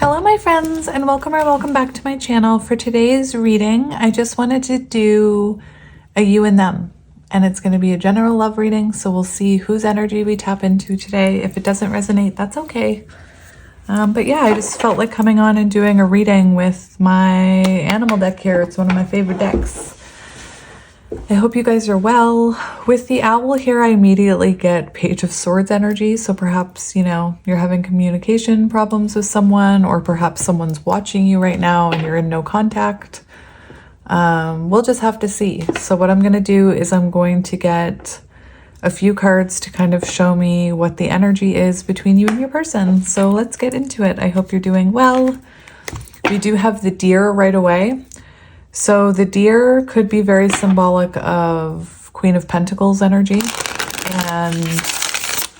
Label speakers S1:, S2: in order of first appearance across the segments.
S1: Hello my friends, and welcome back to my channel. For today's reading, I just wanted to do a you and them, and it's going to be a general love reading, so we'll see whose energy we tap into today. If it doesn't resonate, that's okay. But yeah, I just felt like coming on and doing a reading with my animal deck here. It's one of my favorite decks. I hope you guys are well. With the owl here, I immediately get Page of Swords energy. So perhaps, you know, you're having communication problems with someone, or perhaps someone's watching you right now and you're in no contact. We'll just have to see. So what I'm going to do is I'm going to get a few cards to kind of show me what the energy is between you and your person. So let's get into it. I hope you're doing well. We do have the deer right away. So the deer could be very symbolic of Queen of Pentacles energy, and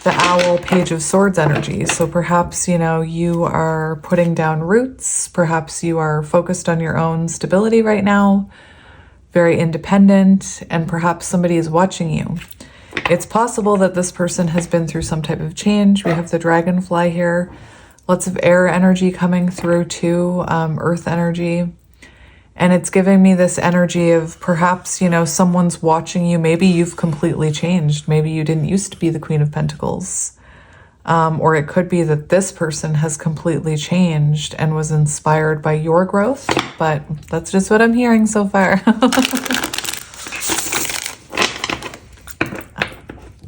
S1: the owl, Page of Swords energy. So perhaps, you know, you are putting down roots. Perhaps you are focused on your own stability right now, very independent, and perhaps somebody is watching you. It's possible that this person has been through some type of change. We have the dragonfly here. Lots of air energy coming through too, earth energy. And it's giving me this energy of perhaps, you know, someone's watching you. Maybe you've completely changed. Maybe you didn't used to be the Queen of Pentacles. Or it could be that this person has completely changed and was inspired by your growth. But that's just what I'm hearing so far.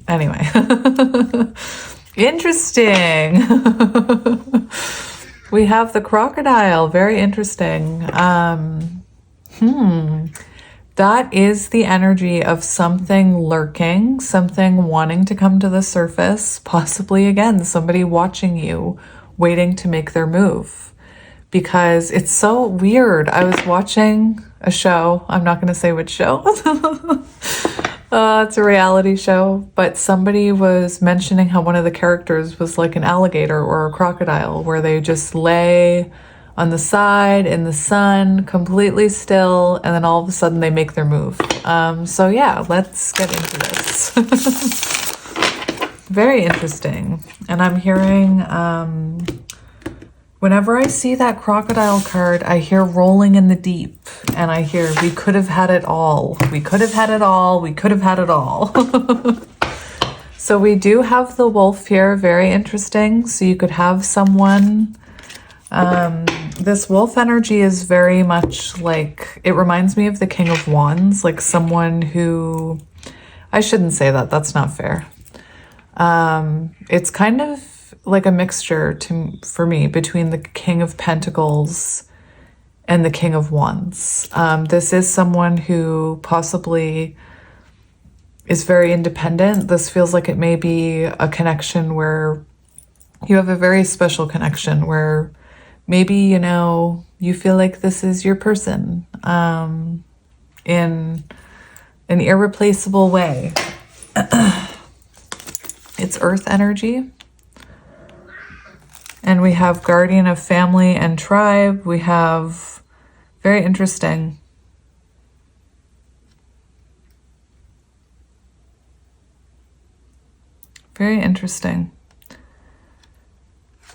S1: Anyway. Interesting. We have the crocodile. Very interesting. That is the energy of something lurking, something wanting to come to the surface, possibly, again, somebody watching you, waiting to make their move. Because it's so weird. I was watching a show. I'm not going to say which show. It's a reality show, but somebody was mentioning how one of the characters was like an alligator or a crocodile, where they just lay on the side in the sun, completely still, and then all of a sudden they make their move. So yeah, let's get into this. Very interesting. And I'm hearing, whenever I see that crocodile card, I hear rolling in the deep, and I hear we could have had it all. We could have had it all. We could have had it all. So we do have the wolf here. Very interesting. So you could have someone, this wolf energy is very much like, it reminds me of the King of Wands, like someone who, I shouldn't say that. That's not fair. It's kind of like a mixture for me between the King of Pentacles and the King of Wands. This is someone who possibly is very independent. This feels like it may be a connection where you have a very special connection where maybe, you know, you feel like this is your person in an irreplaceable way. It's earth energy. And we have guardian of family and tribe. We have, very interesting. Very interesting.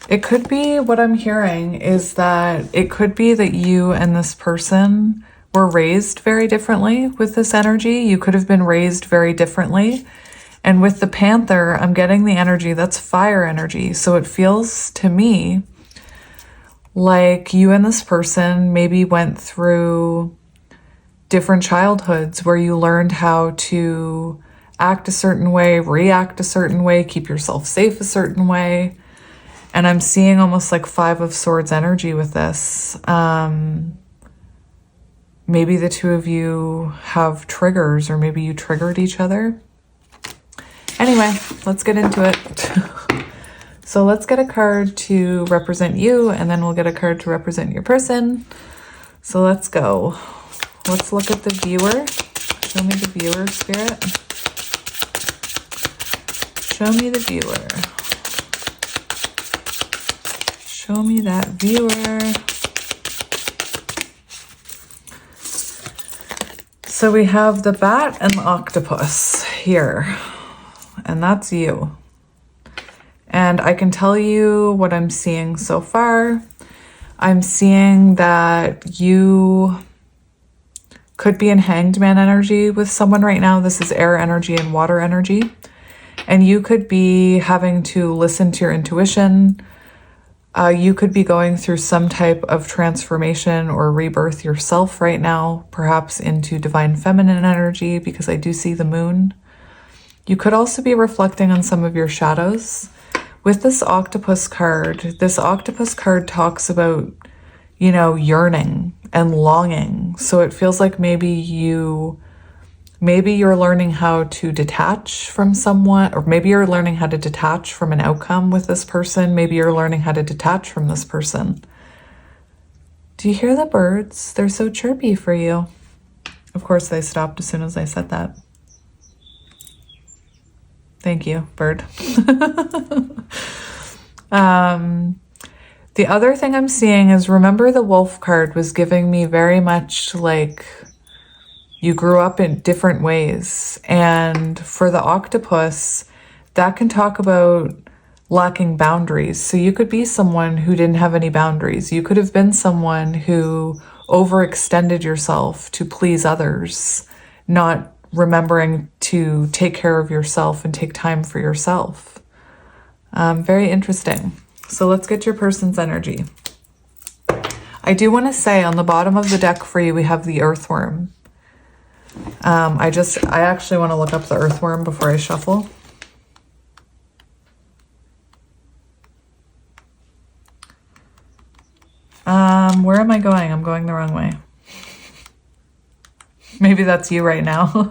S1: It could be, what I'm hearing is that it could be that you and this person were raised very differently with this energy. You could have been raised very differently. And with the panther, I'm getting the energy, that's fire energy. So it feels to me like you and this person maybe went through different childhoods where you learned how to act a certain way, react a certain way, keep yourself safe a certain way. And I'm seeing almost like Five of Swords energy with this. Maybe the two of you have triggers, or maybe you triggered each other. Anyway, let's get into it. So let's get a card to represent you, and then we'll get a card to represent your person. So let's go. Let's look at the viewer. Show me the viewer, Spirit. Show me the viewer. Show me that viewer. So we have the bat and the octopus here. And that's you. And I can tell you what I'm seeing so far. I'm seeing that you could be in Hanged Man energy with someone right now. This is air energy and water energy. And you could be having to listen to your intuition. You could be going through some type of transformation or rebirth yourself right now, perhaps into divine feminine energy, because I do see the moon. You could also be reflecting on some of your shadows. With this octopus card talks about, you know, yearning and longing. So it feels like maybe you're learning how to detach from someone, or maybe you're learning how to detach from an outcome with this person. Maybe you're learning how to detach from this person. Do you hear the birds? They're so chirpy for you. Of course, they stopped as soon as I said that. Thank you, bird. The other thing I'm seeing is, remember the wolf card was giving me very much like you grew up in different ways. And for the octopus, that can talk about lacking boundaries. So you could be someone who didn't have any boundaries. You could have been someone who overextended yourself to please others, not remembering to take care of yourself and take time for yourself. Very interesting. So let's get your person's energy. I do want to say on the bottom of the deck for you, we have the earthworm. I actually want to look up the earthworm before I shuffle. Where am I going? I'm going the wrong way. Maybe that's you right now.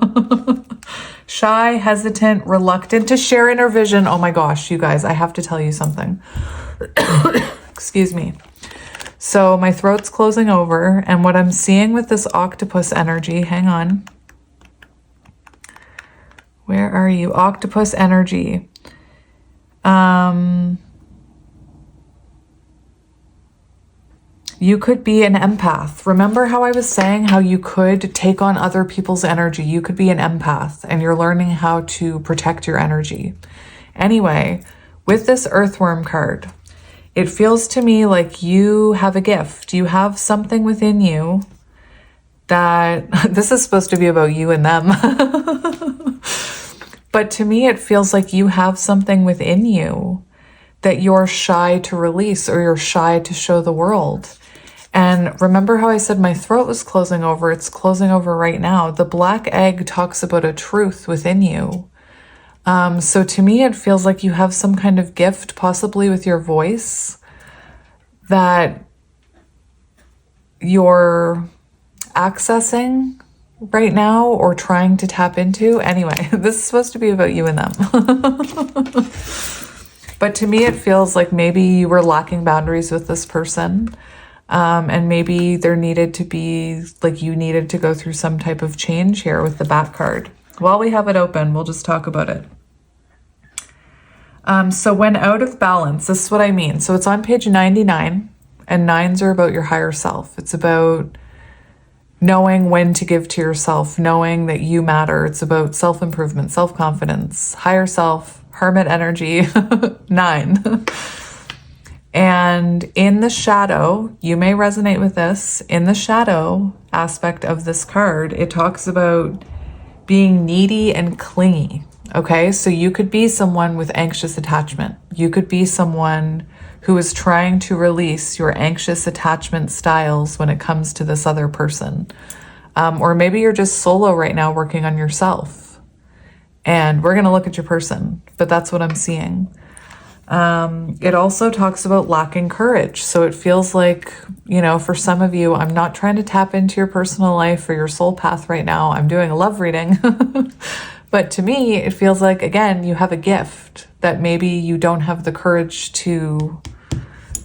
S1: Shy, hesitant, reluctant to share inner vision. Oh my gosh, you guys, I have to tell you something. Excuse me. So my throat's closing over, and what I'm seeing with this octopus energy, hang on. Where are you? Octopus energy. You could be an empath. Remember how I was saying how you could take on other people's energy? You could be an empath, and you're learning how to protect your energy. Anyway, with this earthworm card, it feels to me like you have a gift. You have something within you that, this is supposed to be about you and them. But to me, it feels like you have something within you that you're shy to release, or you're shy to show the world. And remember how I said my throat was closing over? It's closing over right now. The black egg talks about a truth within you. So to me, it feels like you have some kind of gift, possibly with your voice, that you're accessing right now or trying to tap into. Anyway, this is supposed to be about you and them. But to me, it feels like maybe you were lacking boundaries with this person. And maybe there needed to be, like, you needed to go through some type of change here with the Bat card. While we have it open, we'll just talk about it. So when out of balance, this is what I mean. So it's on page 99, and 9s are about your higher self. It's about knowing when to give to yourself, knowing that you matter. It's about self-improvement, self-confidence, higher self, hermit energy, 9. And in the shadow, you may resonate with this, in the shadow aspect of this card, it talks about being needy and clingy. Okay, so you could be someone with anxious attachment. You could be someone who is trying to release your anxious attachment styles when it comes to this other person. Or maybe you're just solo right now working on yourself. And we're going to look at your person, but that's what I'm seeing. It also talks about lacking courage. So it feels like, you know, for some of you, I'm not trying to tap into your personal life or your soul path right now. I'm doing a love reading. But to me, it feels like, again, you have a gift that maybe you don't have the courage to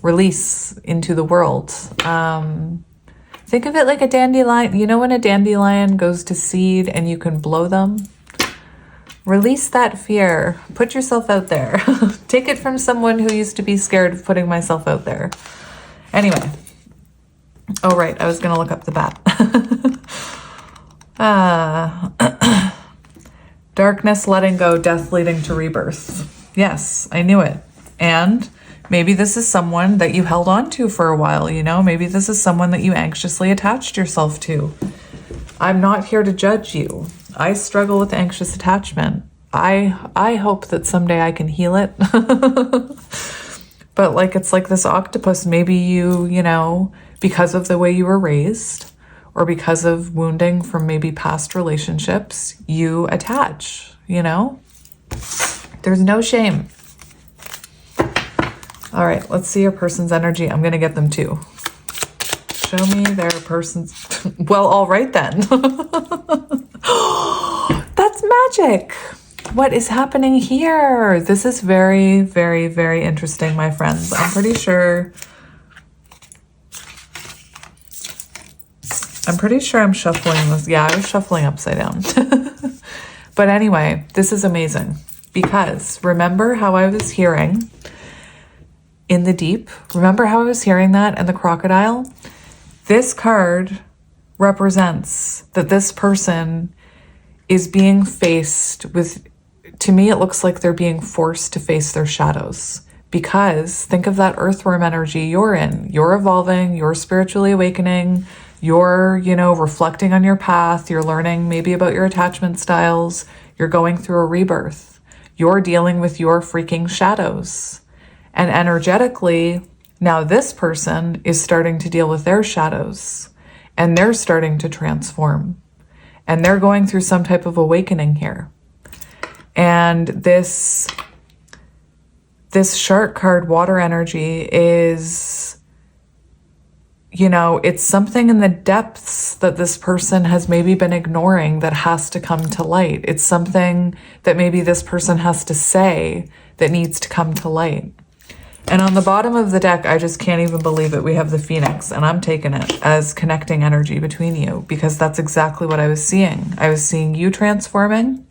S1: release into the world. Think of it like a dandelion. You know when a dandelion goes to seed and you can blow them? Release that fear. Put yourself out there. Take it from someone who used to be scared of putting myself out there. Anyway. Oh, right. I was going to look up the bat. Darkness, letting go, death leading to rebirth. Yes, I knew it. And Maybe this is someone that you held on to for a while, you know? Maybe this is someone that you anxiously attached yourself to. I'm not here to judge you. I struggle with anxious attachment. I hope that someday I can heal it. But like, it's like this octopus. Maybe you know, because of the way you were raised or because of wounding from maybe past relationships, you attach, you know? There's no shame. All right, let's see your person's energy. I'm going to get them too. Show me their person's... Well, all right then. That's magic. What is happening here? This is very, very, very interesting, my friends. I'm pretty sure I'm shuffling this. Yeah, I was shuffling upside down. But anyway, this is amazing because remember how I was hearing in the deep? Remember how I was hearing that and the crocodile? This card represents that this person is being faced with, to me, it looks like they're being forced to face their shadows. Because think of that earthworm energy you're in. You're evolving, you're spiritually awakening, you're, you know, reflecting on your path, you're learning maybe about your attachment styles, you're going through a rebirth. You're dealing with your freaking shadows. And energetically, now this person is starting to deal with their shadows and they're starting to transform and they're going through some type of awakening here. And this shark card, water energy, is, you know, it's something in the depths that this person has maybe been ignoring that has to come to light. It's something that maybe this person has to say that needs to come to light. And on the bottom of the deck, I just can't even believe it. We have the Phoenix, and I'm taking it as connecting energy between you because that's exactly what I was seeing. I was seeing you transforming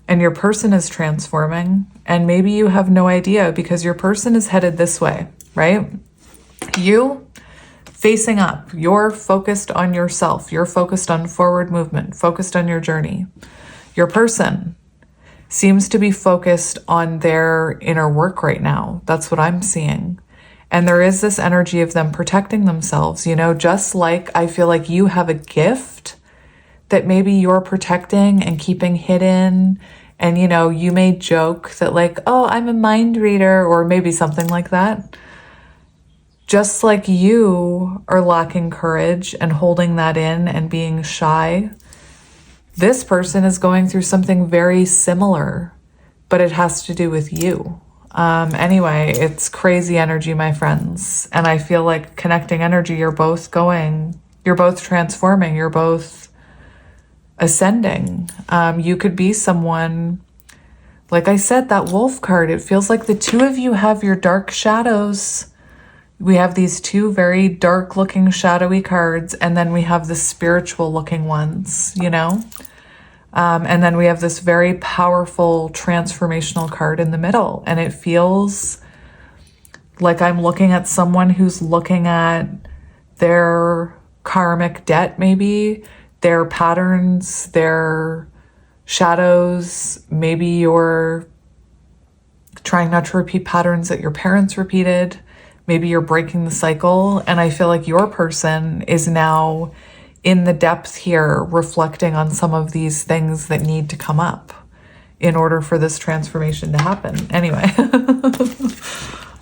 S1: and your person is transforming, and maybe you have no idea because your person is headed this way, right? You facing up, you're focused on yourself. You're focused on forward movement, focused on your journey. Your person seems to be focused on their inner work right now. That's what I'm seeing. And there is this energy of them protecting themselves, you know, just like I feel like you have a gift that maybe you're protecting and keeping hidden. And, you know, you may joke that like, oh, I'm a mind reader, or maybe something like that. Just like you are lacking courage and holding that in and being shy, this person is going through something very similar, but it has to do with you. Anyway, it's crazy energy, my friends. And I feel like connecting energy, you're both transforming, you're both ascending. You could be someone, like I said, that wolf card, it feels like the two of you have your dark shadows. We have these two very dark looking shadowy cards, and then we have the spiritual looking ones, you know? And then we have this very powerful transformational card in the middle. And it feels like I'm looking at someone who's looking at their karmic debt, maybe, their patterns, their shadows. Maybe you're trying not to repeat patterns that your parents repeated. Maybe you're breaking the cycle. And I feel like your person is now in the depth here, reflecting on some of these things that need to come up in order for this transformation to happen. Anyway,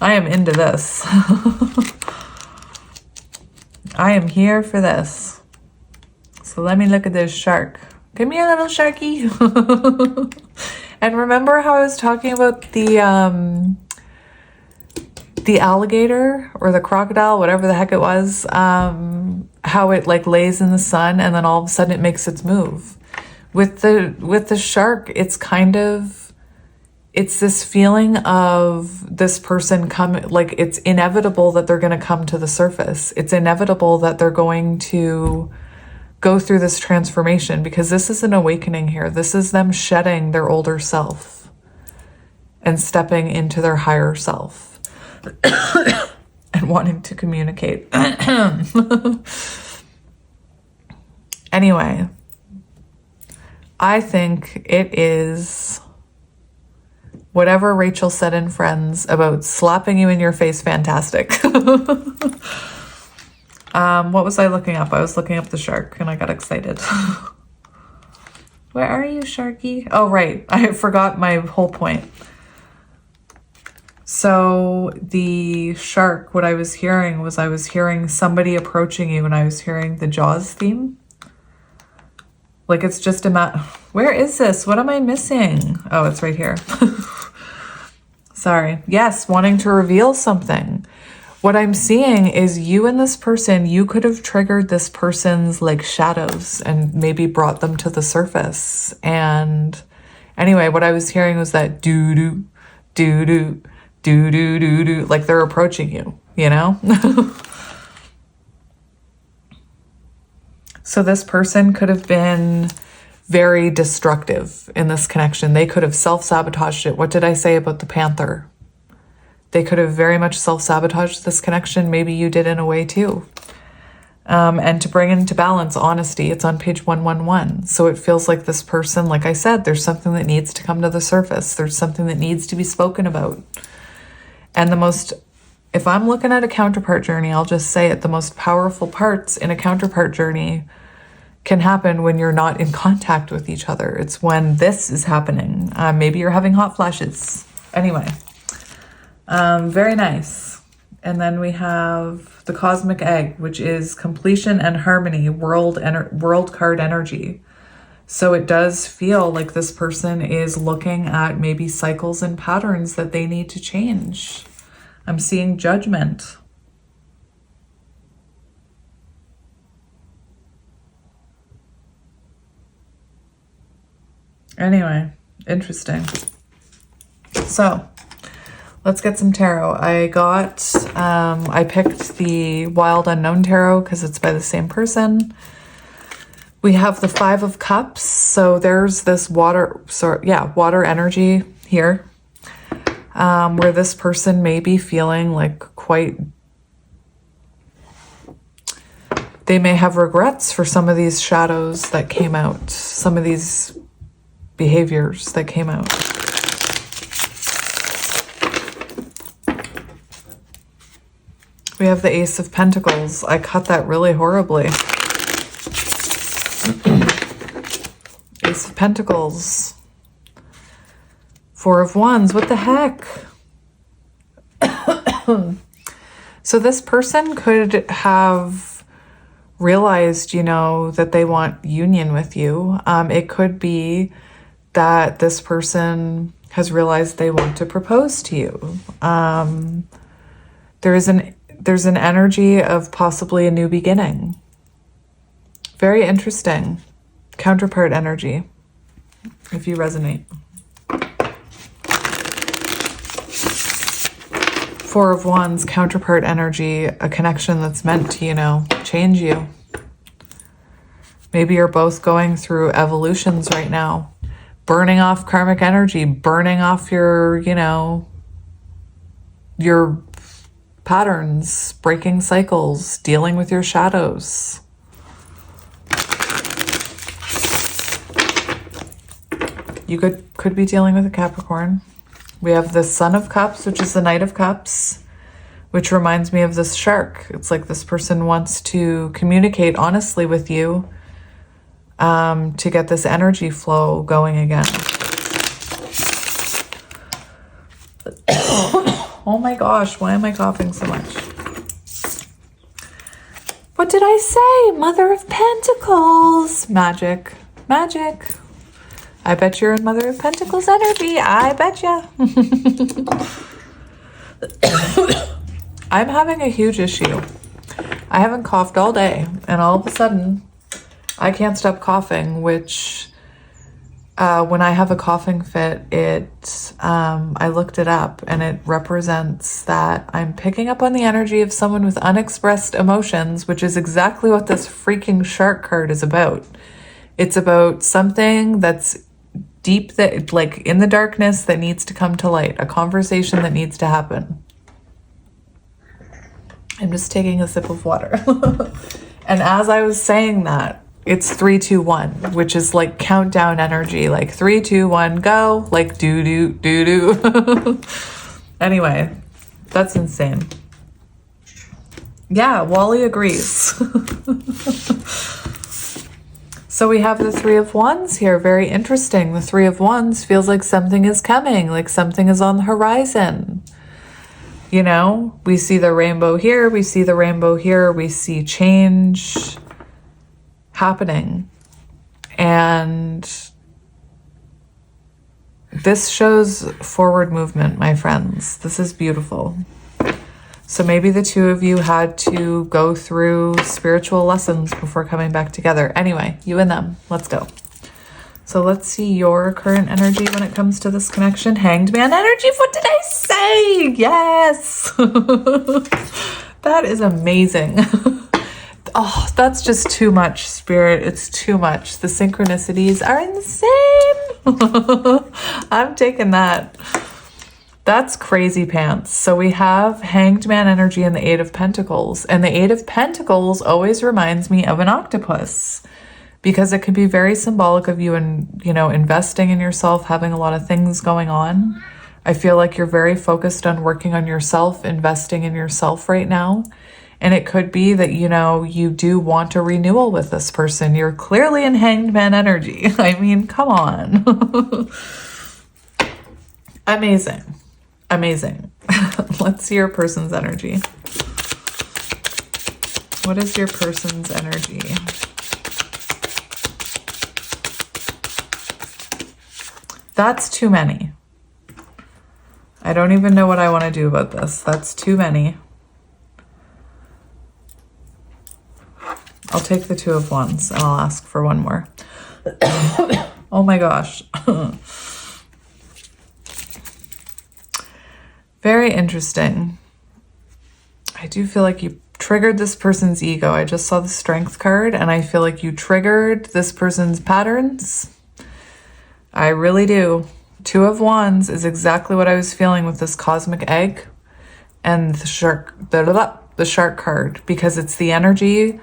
S1: I am into this. I am here for this. So let me look at this shark. Give me a little sharky. And remember how I was talking about the alligator or the crocodile, whatever the heck it was, how it like lays in the sun and then all of a sudden it makes its move. With the shark, it's this feeling of this person like it's inevitable that they're going to come to the surface. It's inevitable that they're going to go through this transformation because this is an awakening here. This is them shedding their older self and stepping into their higher self. And wanting to communicate. Anyway, I think it is Whatever Rachel said in Friends about slapping you in your face, fantastic. What was I looking up? I was looking up the shark and I got excited. Where are you, Sharky? Oh, right. I forgot my whole point. So the shark, what I was hearing was I was hearing somebody approaching you and I was hearing the Jaws theme. Like it's just where is this? What am I missing? Oh, it's right here. Sorry. Yes, wanting to reveal something. What I'm seeing is you and this person, you could have triggered this person's like shadows and maybe brought them to the surface. And anyway, what I was hearing was that doo-doo, doo-doo, doo-doo, doo-doo, like they're approaching you, you know? So this person could have been very destructive in this connection. They could have self-sabotaged it. What did I say about the panther? They could have very much self-sabotaged this connection. Maybe you did in a way too. And to bring into balance, honesty, it's on page 111. So it feels like this person, like I said, there's something that needs to come to the surface. There's something that needs to be spoken about. And if I'm looking at a counterpart journey, I'll just say it, the most powerful parts in a counterpart journey can happen when you're not in contact with each other. It's when this is happening. Maybe you're having hot flashes. Anyway. Very nice. And then we have the cosmic egg, which is completion and harmony, world card energy. So it does feel like this person is looking at maybe cycles and patterns that they need to change. I'm seeing judgment. Anyway, interesting. So let's get some tarot. I picked the Wild Unknown Tarot because it's by the same person. We have the Five of Cups. So there's this water energy here, where this person may be feeling like they may have regrets for some of these shadows that came out, some of these behaviors that came out. We have the Ace of Pentacles. I cut that really horribly. Ace of Pentacles. Four of Wands. What the heck? So this person could have realized, that they want union with you. It could be that this person has realized they want to propose to you. There's an energy of possibly a new beginning. Very interesting. Counterpart energy, if you resonate. Four of Wands, counterpart energy, a connection that's meant to, change you. Maybe you're both going through evolutions right now. Burning off karmic energy, burning off your patterns, breaking cycles, dealing with your shadows. You could be dealing with a Capricorn. We have the Son of Cups, which is the Knight of Cups, which reminds me of this shark. It's like this person wants to communicate honestly with you, to get this energy flow going again. Oh my gosh, why am I coughing so much? What did I say? Mother of Pentacles. Magic. Magic. I bet you're in Mother of Pentacles energy. I bet ya. I'm having a huge issue. I haven't coughed all day, and all of a sudden, I can't stop coughing, which when I have a coughing fit, I looked it up, and it represents that I'm picking up on the energy of someone with unexpressed emotions, which is exactly what this freaking shark card is about. It's about something that's deep, that like in the darkness, that needs to come to light, a conversation that needs to happen. I'm just taking a sip of water. And as I was saying that, it's 3, 2, 1, which is like countdown energy, like 3, 2, 1, go, like do do do do. Anyway, that's insane. Yeah, Wally agrees. So we have the Three of Wands here. Very interesting. The Three of Wands feels like something is coming, like something is on the horizon. You know, we see the rainbow here, we see the rainbow here, we see change happening. And this shows forward movement, my friends. This is beautiful. So maybe the two of you had to go through spiritual lessons before coming back together. Anyway, you and them, let's go. So let's see your current energy when it comes to this connection. Hanged Man energy, what did I say? Yes. That is amazing. Oh, that's just too much, Spirit. It's too much. The synchronicities are insane. I'm taking that. That's crazy pants. So we have Hanged Man energy and the Eight of Pentacles. And the Eight of Pentacles always reminds me of an octopus, because it could be very symbolic of you and, you know, investing in yourself, having a lot of things going on. I feel like you're very focused on working on yourself, investing in yourself right now. And it could be that, you know, you do want a renewal with this person. You're clearly in Hanged Man energy. I mean, come on. Amazing. Amazing. Let's see your person's energy. What is your person's energy? That's too many. I don't even know what I want to do about this. That's too many. I'll take the Two of Wands and I'll ask for one more. Oh my gosh. Very interesting. I do feel like you triggered this person's ego. I just saw the Strength card and I feel like you triggered this person's patterns. I really do. Two of Wands is exactly what I was feeling with this cosmic egg and the shark card, because it's the energy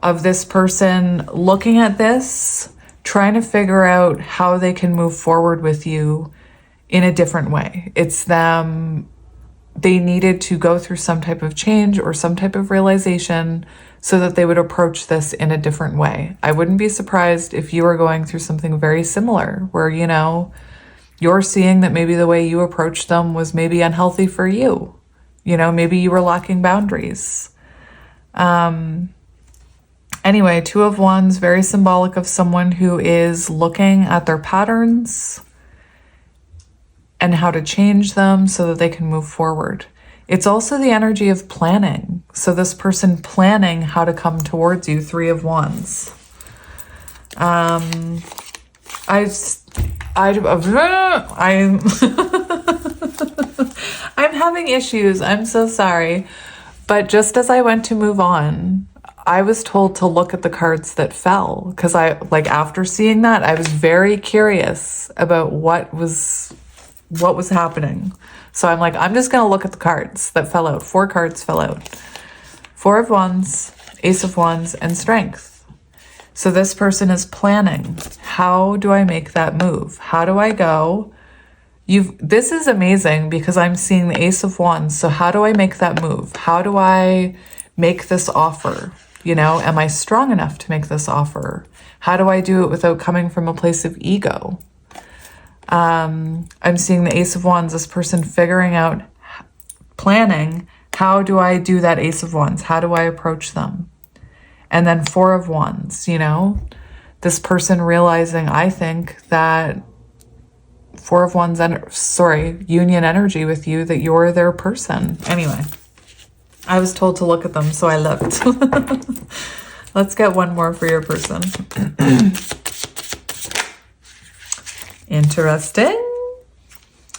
S1: of this person looking at this, trying to figure out how they can move forward with you in a different way. It's them, they needed to go through some type of change or some type of realization so that they would approach this in a different way. I wouldn't be surprised if you were going through something very similar where, you know, you're seeing that maybe the way you approached them was maybe unhealthy for you. You know, maybe you were lacking boundaries. Anyway, Two of Wands, very symbolic of someone who is looking at their patterns and how to change them so that they can move forward. It's also the energy of planning. So this person planning how to come towards you, Three of Wands. I'm I'm having issues. I'm so sorry. But just as I went to move on, I was told to look at the cards that fell, because after seeing that, I was very curious about what was happening. So I'm like, I'm just going to look at the cards that fell out. 4 cards fell out. Four of Wands, Ace of Wands, and Strength. So this person is planning. How do I make that move? How do I go? This is amazing because I'm seeing the Ace of Wands. So how do I make that move? How do I make this offer? You know, am I strong enough to make this offer? How do I do it without coming from a place of ego? I'm seeing the Ace of Wands, this person figuring out, planning, how do I do that Ace of Wands? How do I approach them? And then Four of Wands, you know, this person realizing, I think, that Four of Wands, union energy with you, that you're their person. Anyway, I was told to look at them, so I looked. Let's get one more for your person. Interesting.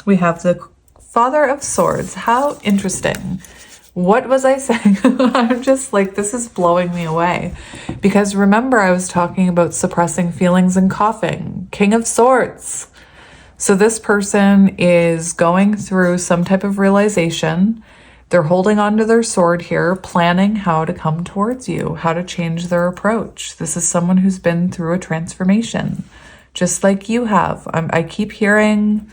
S1: We have the Father of Swords. How interesting. What was I saying? I'm just like, this is blowing me away. Because remember, I was talking about suppressing feelings and coughing. King of Swords. So this person is going through some type of realization. They're holding on to their sword here, planning how to come towards you, how to change their approach. This is someone who's been through a transformation, just like you have. I keep hearing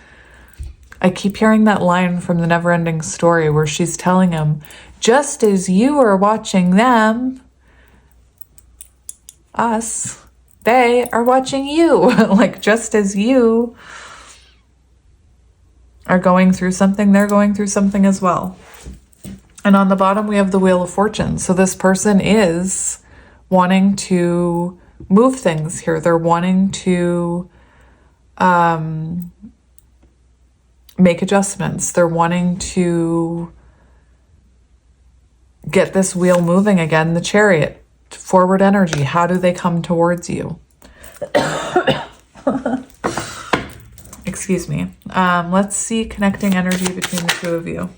S1: that line from the Neverending Story where she's telling him, just as you are watching them, us, they are watching you. Like, just as you are going through something, they're going through something as well. And on the bottom, we have the Wheel of Fortune. So this person is wanting to move things here. They're wanting to make adjustments. They're wanting to get this wheel moving again. The Chariot, forward energy. How do they come towards you? Excuse me. Let's see connecting energy between the two of you.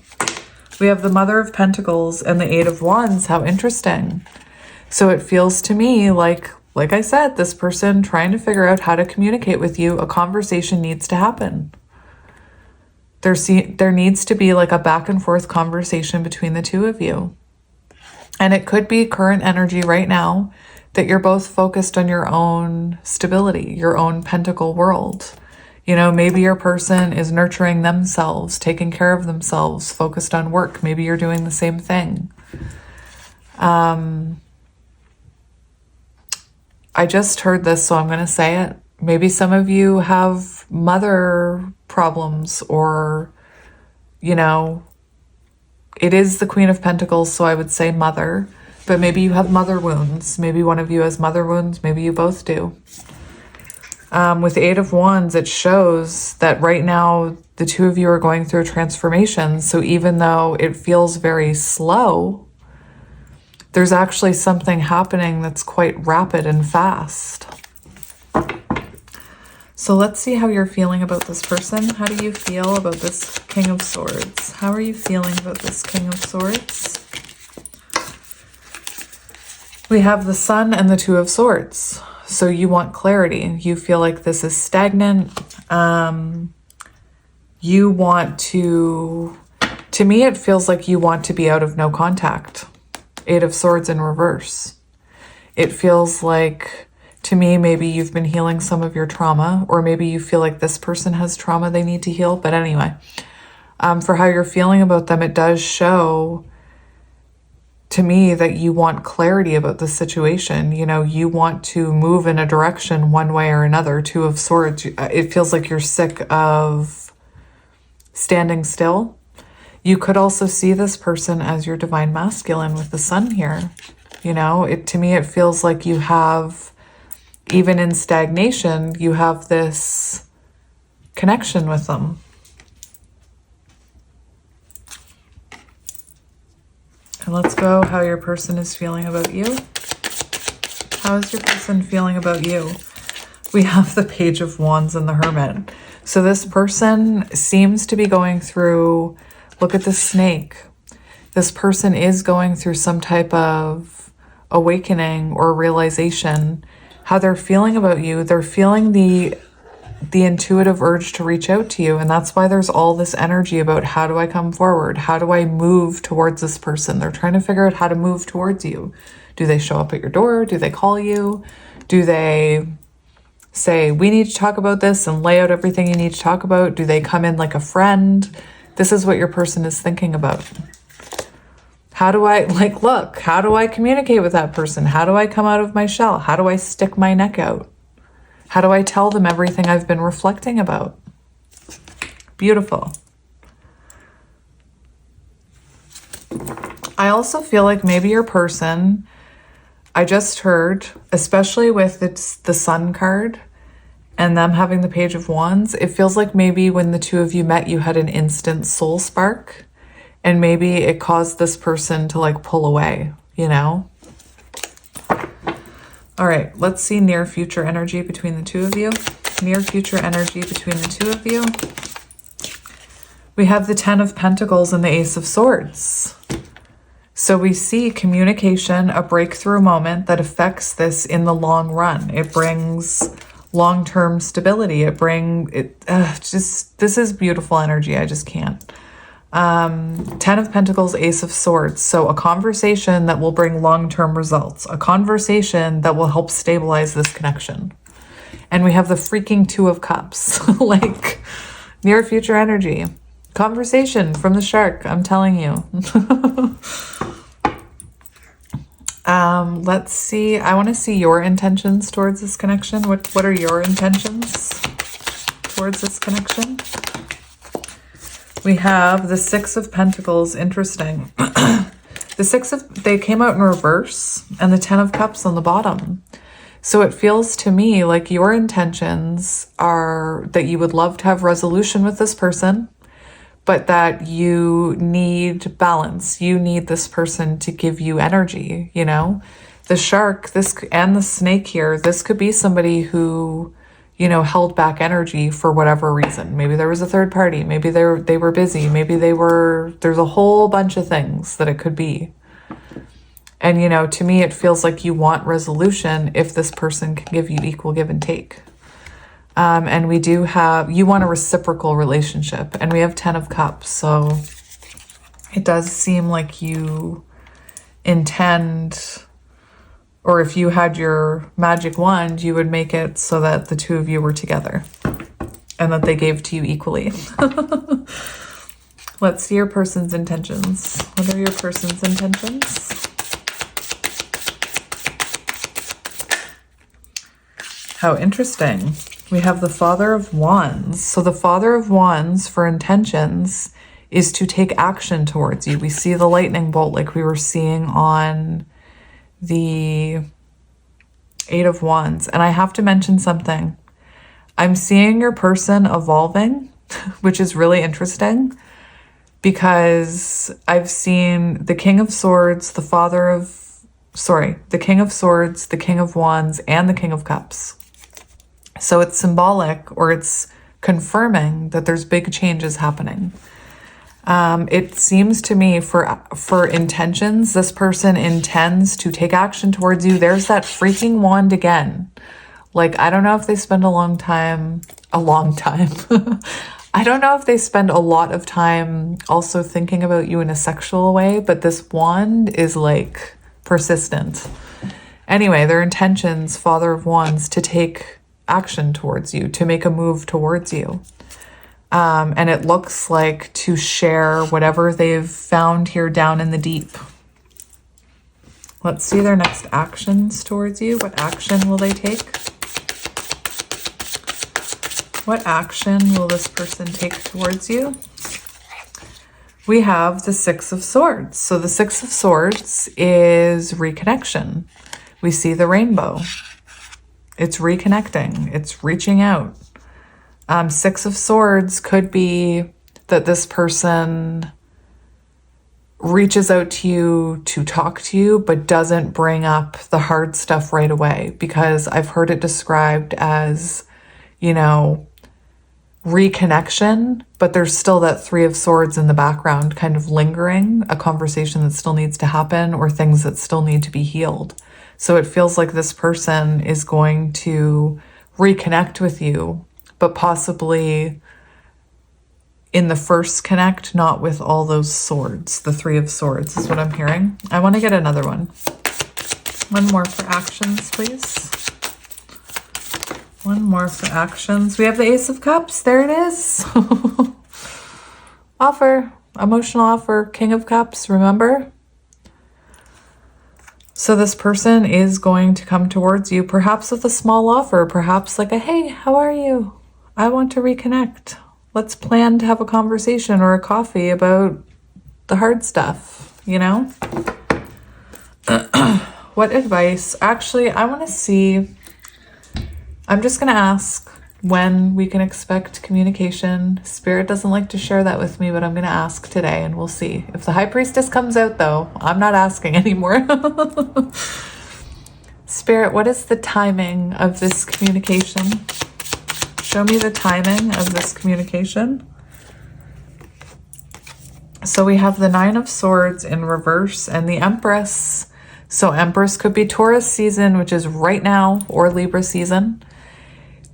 S1: We have the Mother of Pentacles and the Eight of Wands. How interesting. So it feels to me like I said, this person trying to figure out how to communicate with you. A conversation needs to happen. There needs to be like a back and forth conversation between the two of you. And it could be current energy right now that you're both focused on your own stability, your own pentacle world. You know, maybe your person is nurturing themselves, taking care of themselves, focused on work. Maybe you're doing the same thing. I just heard this, so I'm going to say it. Maybe some of you have mother problems, or, you know, it is the Queen of Pentacles, so I would say mother, but maybe you have mother wounds. Maybe one of you has mother wounds. Maybe you both do. With Eight of Wands, it shows that right now the two of you are going through a transformation. So even though it feels very slow, there's actually something happening that's quite rapid and fast. So let's see how you're feeling about this person. How do you feel about this King of Swords? How are you feeling about this King of Swords? We have the Sun and the Two of Swords. So you want clarity. You feel like this is stagnant. You want to me, it feels like you want to be out of no contact. Eight of Swords in reverse. It feels like, to me, maybe you've been healing some of your trauma, or maybe you feel like this person has trauma they need to heal. But anyway, for how you're feeling about them, it does show to me that you want clarity about the situation. You know, you want to move in a direction one way or another. Two of Swords, it feels like you're sick of standing still. You could also see this person as your divine masculine with the Sun here. You know, to me, it feels like you have, even in stagnation, you have this connection with them. And let's go how your person is feeling about you. How is your person feeling about you? We have the Page of Wands and the Hermit. So this person seems to be going through, look at the snake. This person is going through some type of awakening or realization. How they're feeling about you, they're feeling the intuitive urge to reach out to you. And that's why there's all this energy about, how do I come forward? How do I move towards this person? They're trying to figure out how to move towards you. Do they show up at your door? Do they call you? Do they say, we need to talk about this, and lay out everything you need to talk about? Do they come in like a friend? This is what your person is thinking about. How do I, look, how do I communicate with that person? How do I come out of my shell? How do I stick my neck out? How do I tell them everything I've been reflecting about? Beautiful. I also feel like maybe your person, I just heard, especially with the Sun card and them having the Page of Wands, it feels like maybe when the two of you met, you had an instant soul spark, and maybe it caused this person to pull away, you know? All right, let's see near future energy between the two of you. Near future energy between the two of you. We have the Ten of Pentacles and the Ace of Swords. So we see communication, a breakthrough moment that affects this in the long run. It brings long-term stability. This is beautiful energy. I just can't. Ten of Pentacles, Ace of Swords. So a conversation that will bring long-term results. A conversation that will help stabilize this connection. And we have the freaking Two of Cups. Like, near future energy. Conversation from the shark, I'm telling you. Let's see. I want to see your intentions towards this connection. What are your intentions towards this connection? We have the Six of Pentacles. Interesting. They came out in reverse, and the Ten of Cups on the bottom. So it feels to me like your intentions are that you would love to have resolution with this person, but that you need balance. You need this person to give you energy, you know? The shark, and the snake here, this could be somebody who, you know, held back energy for whatever reason. Maybe there was a third party. Maybe they were busy. Maybe there's a whole bunch of things that it could be. And, you know, to me, it feels like you want resolution if this person can give you equal give and take. And we do have, you want a reciprocal relationship, and we have 10 of Cups. So it does seem like you intend, or if you had your magic wand, you would make it so that the two of you were together and that they gave to you equally. Let's see your person's intentions. What are your person's intentions? How interesting. We have the Father of Wands. So the Father of Wands for intentions is to take action towards you. We see the lightning bolt like we were seeing on the Eight of Wands. And I have to mention something. I'm seeing your person evolving, which is really interesting, because I've seen the King of Swords, the King of Swords, the King of Wands, and the King of Cups. So it's symbolic, or it's confirming that there's big changes happening. It seems to me for intentions, this person intends to take action towards you. There's that freaking wand again. Like, I don't know if they spend a long time. I don't know if they spend a lot of time also thinking about you in a sexual way, but this wand is like persistent. Anyway, their intentions, Father of Wands, to take action towards you, to make a move towards you. And it looks like to share whatever they've found here down in the deep. Let's see their next actions towards you. What action will they take? What action will this person take towards you? We have the Six of Swords. So the Six of Swords is reconnection. We see the rainbow. It's reconnecting. It's reaching out. Six of Swords could be that this person reaches out to you to talk to you, but doesn't bring up the hard stuff right away, because I've heard it described as, you know, reconnection, but there's still that Three of Swords in the background kind of lingering, a conversation that still needs to happen, or things that still need to be healed. So it feels like this person is going to reconnect with you, but possibly in the first connect, not with all those swords. The Three of Swords is what I'm hearing. I want to get another one. One more for actions, please. One more for actions. We have the Ace of Cups. There it is. Offer. Emotional offer. King of Cups. Remember? So this person is going to come towards you, perhaps with a small offer, perhaps like a, hey, how are you? I want to reconnect. Let's plan to have a conversation or a coffee about the hard stuff, you know? What advice? Actually, I want to see, I'm just going to ask when we can expect communication. Spirit doesn't like to share that with me, but I'm going to ask today, and we'll see. If the High Priestess comes out, though, I'm not asking anymore. Spirit, what is the timing of this communication? Show me the timing of this communication. So we have the Nine of Swords in reverse and the Empress. So Empress could be Taurus season, which is right now, or Libra season.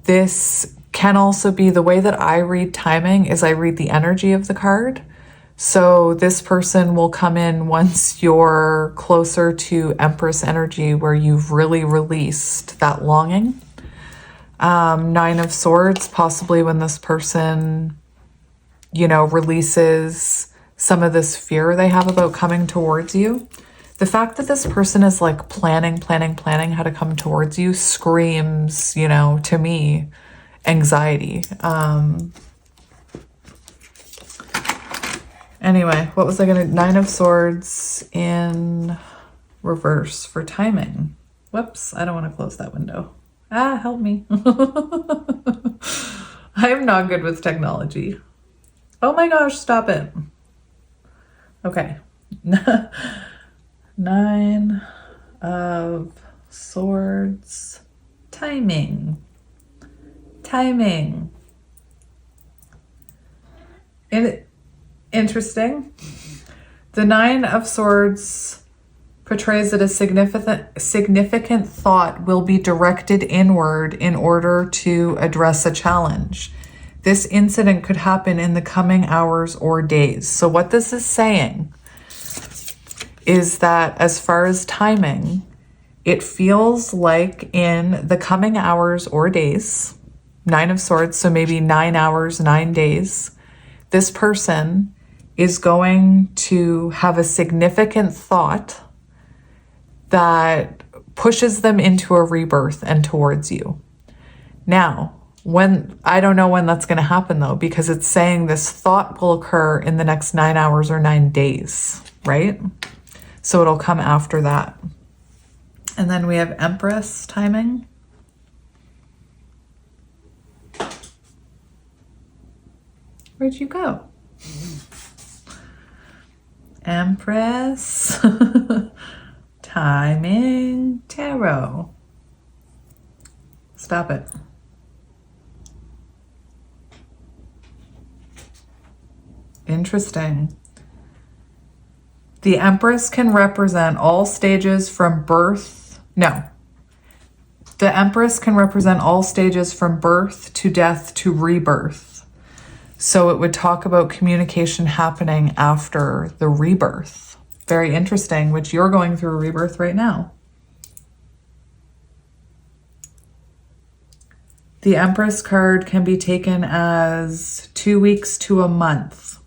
S1: This can also be, the way that I read timing is I read the energy of the card. So this person will come in once you're closer to Empress energy, where you've really released that longing. Nine of Swords, possibly when this person, you know, releases some of this fear they have about coming towards you. The fact that this person is like planning how to come towards you screams, you know, to me, anxiety. Anyway, what was I gonna... Nine of Swords in reverse for timing. Whoops, I don't want to close that window. Ah, help me. I am not good with technology. Oh my gosh, stop it. Okay. Nine of Swords. Timing. Timing. Interesting. The Nine of Swords portrays that a significant thought will be directed inward in order to address a challenge. This incident could happen in the coming hours or days. So what this is saying is that as far as timing, it feels like in the coming hours or days, Nine of Swords, so maybe 9 hours, 9 days, this person is going to have a significant thought that pushes them into a rebirth and towards you. Now, I don't know when that's going to happen though, because it's saying this thought will occur in the next 9 hours or 9 days, right? So it'll come after that. And then we have Empress timing. Where'd you go? Empress timing tarot. Stop it. Interesting. The Empress can represent all stages from birth. No. The Empress can represent all stages from birth to death to rebirth. So it would talk about communication happening after the rebirth. Very interesting, which you're going through a rebirth right now. The Empress card can be taken as 2 weeks to a month.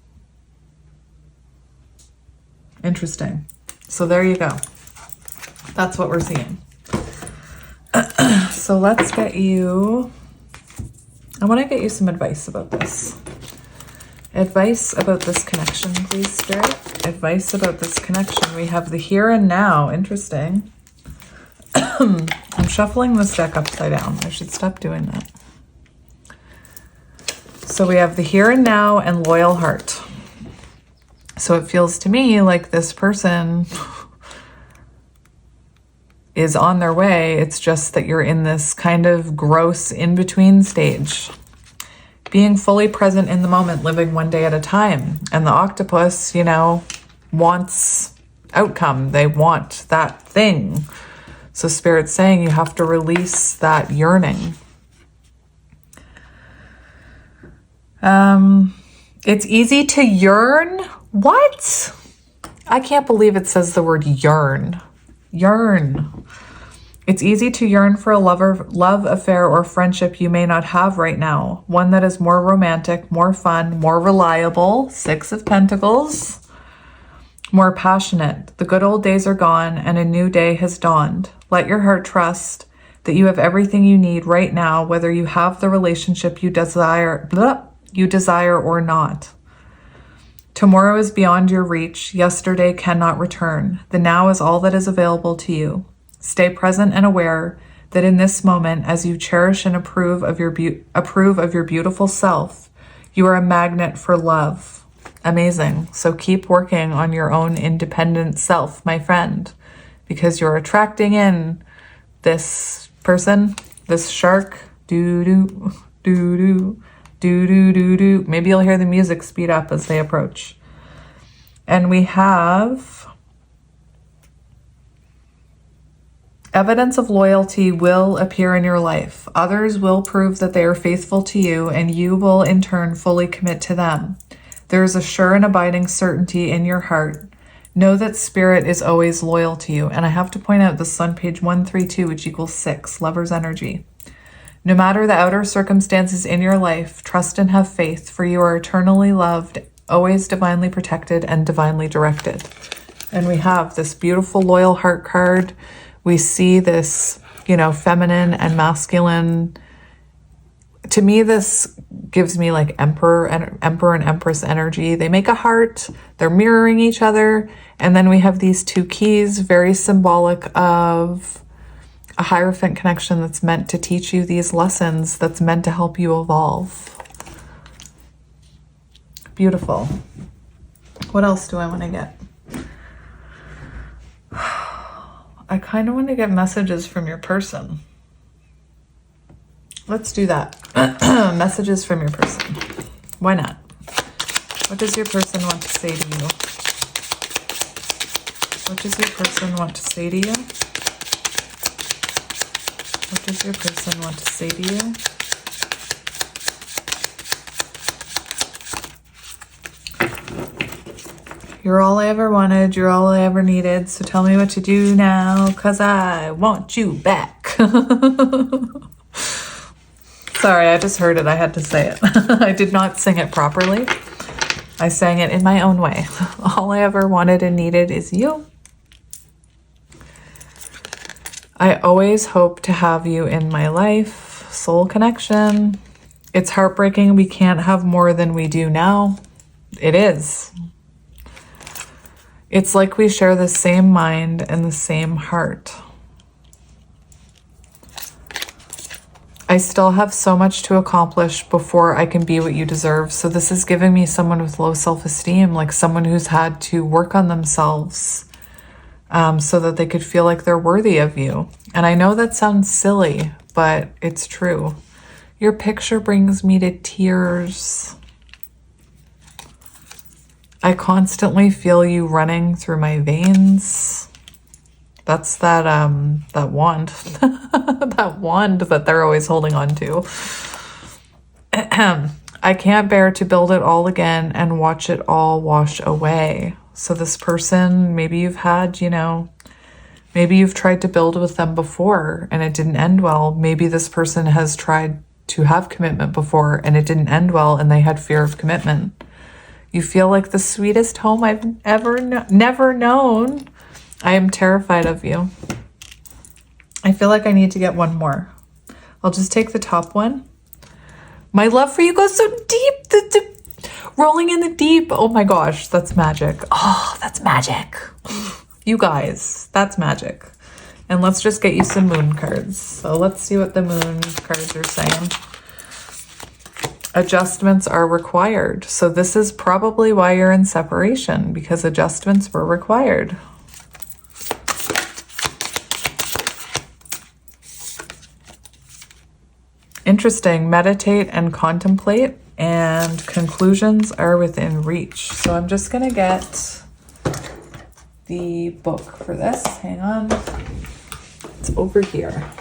S1: Interesting. So there you go. That's what we're seeing. So let's get you... I want to get you some advice about this. Advice about this connection, please, Spirit. Advice about this connection. We have the here and now. Interesting. I'm shuffling this deck upside down. I should stop doing that. So we have the here and now and loyal heart. So it feels to me like this person is on their way. It's just that you're in this kind of gross in-between stage. Being fully present in the moment, living one day at a time. And the octopus, you know, wants outcome. They want that thing. So Spirit's saying you have to release that yearning. It's easy to yearn. What? I can't believe it says the word yearn. Yearn. It's easy to yearn for a love affair or friendship you may not have right now. One that is more romantic, more fun, more reliable. 6 of Pentacles. More passionate. The good old days are gone and a new day has dawned. Let your heart trust that you have everything you need right now, whether you have the relationship you desire or not. Tomorrow is beyond your reach. Yesterday cannot return. The now is all that is available to you. Stay present and aware that in this moment, as you cherish and approve of your beautiful self, you are a magnet for love. Amazing. So keep working on your own independent self, my friend, because you're attracting in this person, this shark. Doo-doo, doo-doo, doo-doo-doo-doo. Maybe you'll hear the music speed up as they approach. And we have... evidence of loyalty will appear in your life. Others will prove that they are faithful to you, and you will in turn fully commit to them. There is a sure and abiding certainty in your heart. Know that spirit is always loyal to you. And I have to point out this is on page 132, which equals 6, lover's energy. No matter the outer circumstances in your life, trust and have faith, for you are eternally loved, always divinely protected, and divinely directed. And we have this beautiful loyal heart card. We see this, you know, feminine and masculine. To me, this gives me like Emperor and Empress energy. They make a heart, they're mirroring each other. And then we have these two keys, very symbolic of a Hierophant connection that's meant to teach you these lessons, that's meant to help you evolve. Beautiful. What else do I want to get? I kind of want to get messages from your person. Let's do that. Messages from your person. Why not? What does your person want to say to you? What does your person want to say to you? What does your person want to say to you? You're all I ever wanted. You're all I ever needed. So tell me what to do now, because I want you back. Sorry, I just heard it. I had to say it. I did not sing it properly. I sang it in my own way. All I ever wanted and needed is you. I always hope to have you in my life. Soul connection. It's heartbreaking we can't have more than we do now. It is. It's like we share the same mind and the same heart. I still have so much to accomplish before I can be what you deserve. So this is giving me someone with low self-esteem, like someone who's had to work on themselves so that they could feel like they're worthy of you. And I know that sounds silly, but it's true. Your picture brings me to tears. I constantly feel you running through my veins. That's that wand, that wand that they're always holding on to. I can't bear to build it all again and watch it all wash away. So this person, maybe you've had, you know, maybe you've tried to build with them before and it didn't end well. Maybe this person has tried to have commitment before and it didn't end well and they had fear of commitment. You feel like the sweetest home I've never known. I am terrified of you. I feel like I need to get one more. I'll just take the top one. My love for you goes so deep. Rolling in the deep. Oh my gosh, that's magic. Oh, that's magic. You guys, that's magic. And let's just get you some moon cards. So let's see what the moon cards are saying. Adjustments are required. So this is probably why you're in separation, because adjustments were required. Interesting. Meditate and contemplate, and conclusions are within reach. So I'm just going to get the book for this. Hang on. It's over here.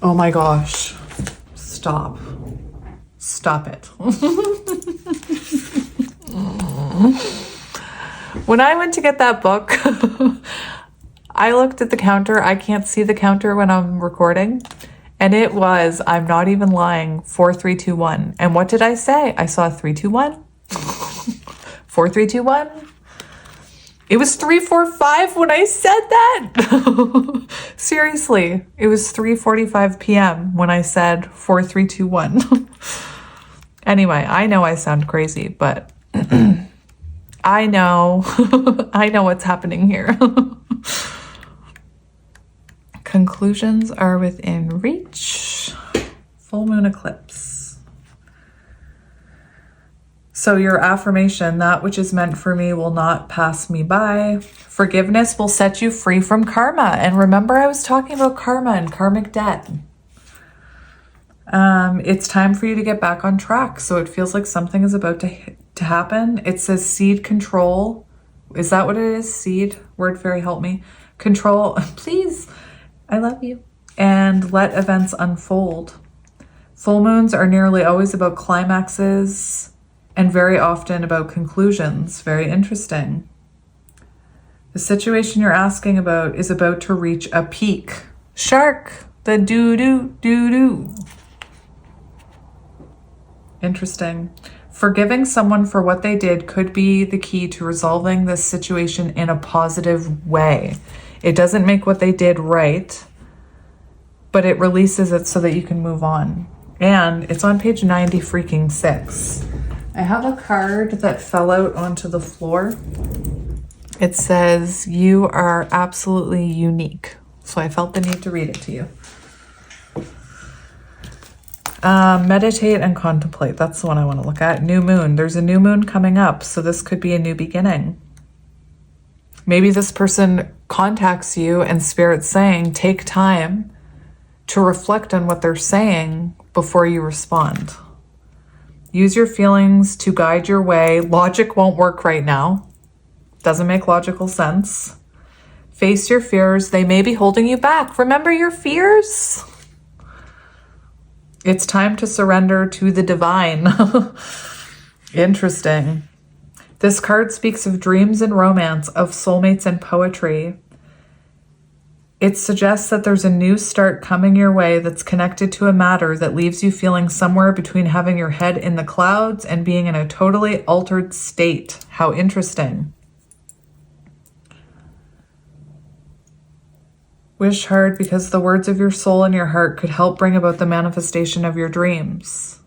S1: Oh my gosh. Stop. Stop it. When I went to get that book, I looked at the counter. I can't see the counter when I'm recording. And it was, I'm not even lying, 4321. And what did I say? I saw 321. 4321. It was 3:45 when I said that. Seriously, it was 3:45 p.m. when I said 4321. Anyway, I know I sound crazy, but I know what's happening here. Conclusions are within reach. Full moon eclipse. So your affirmation, that which is meant for me will not pass me by. Forgiveness will set you free from karma. And remember, I was talking about karma and karmic debt. It's time for you to get back on track. So it feels like something is about to happen. It says seed control. Is that what it is? Seed? Word fairy, help me. Control, please. I love you. And let events unfold. Full moons are nearly always about climaxes and very often about conclusions. Very interesting. The situation you're asking about is about to reach a peak. Shark, the doo-doo. Interesting. Forgiving someone for what they did could be the key to resolving this situation in a positive way. It doesn't make what they did right, but it releases it so that you can move on. And it's on page 90 freaking 6. I have a card that fell out onto the floor. It says, you are absolutely unique. So I felt the need to read it to you. Meditate and contemplate. That's the one I want to look at. New moon. There's a new moon coming up, so this could be a new beginning. Maybe this person contacts you and Spirit's saying, take time to reflect on what they're saying before you respond. Use your feelings to guide your way. Logic won't work right now. Doesn't make logical sense. Face your fears. They may be holding you back. Remember your fears? It's time to surrender to the divine. Interesting. This card speaks of dreams and romance, of soulmates and poetry. It suggests that there's a new start coming your way that's connected to a matter that leaves you feeling somewhere between having your head in the clouds and being in a totally altered state. How interesting. Wish hard because the words of your soul and your heart could help bring about the manifestation of your dreams.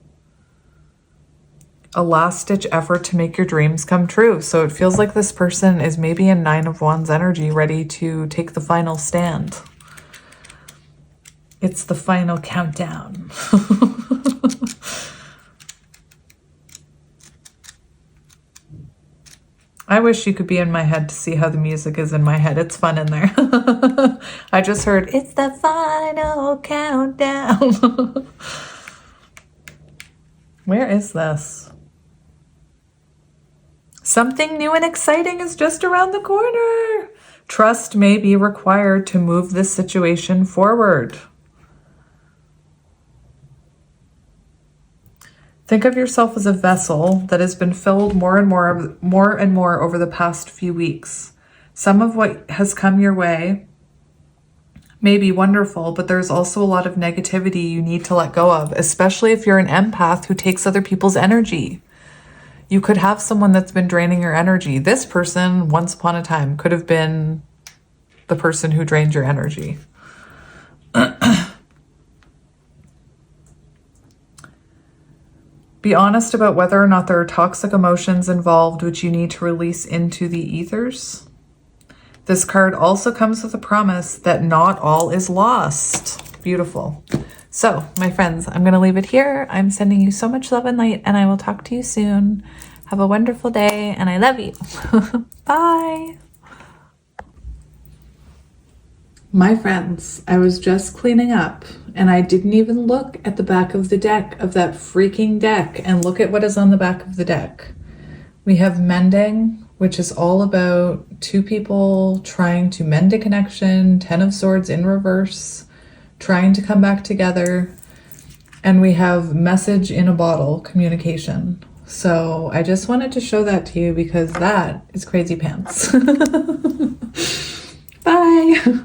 S1: A last-ditch effort to make your dreams come true. So it feels like this person is maybe in 9 of Wands energy, ready to take the final stand. It's the final countdown. I wish you could be in my head to see how the music is in my head. It's fun in there. I just heard, it's the final countdown. Where is this? Something new and exciting is just around the corner. Trust may be required to move this situation forward. Think of yourself as a vessel that has been filled more and more over the past few weeks. Some of what has come your way may be wonderful, but there's also a lot of negativity you need to let go of, especially if you're an empath who takes other people's energy. You could have someone that's been draining your energy. This person, once upon a time, could have been the person who drained your energy. Be honest about whether or not there are toxic emotions involved which you need to release into the ethers. This card also comes with a promise that not all is lost. Beautiful. So, my friends, I'm going to leave it here. I'm sending you so much love and light, and I will talk to you soon. Have a wonderful day, and I love you. Bye. My friends, I was just cleaning up and I didn't even look at the back of the deck of that freaking deck, and look at what is on the back of the deck. We have mending, which is all about two people trying to mend a connection, 10 of Swords in reverse, trying to come back together. And we have message in a bottle, communication. So I just wanted to show that to you because that is crazy pants. Bye.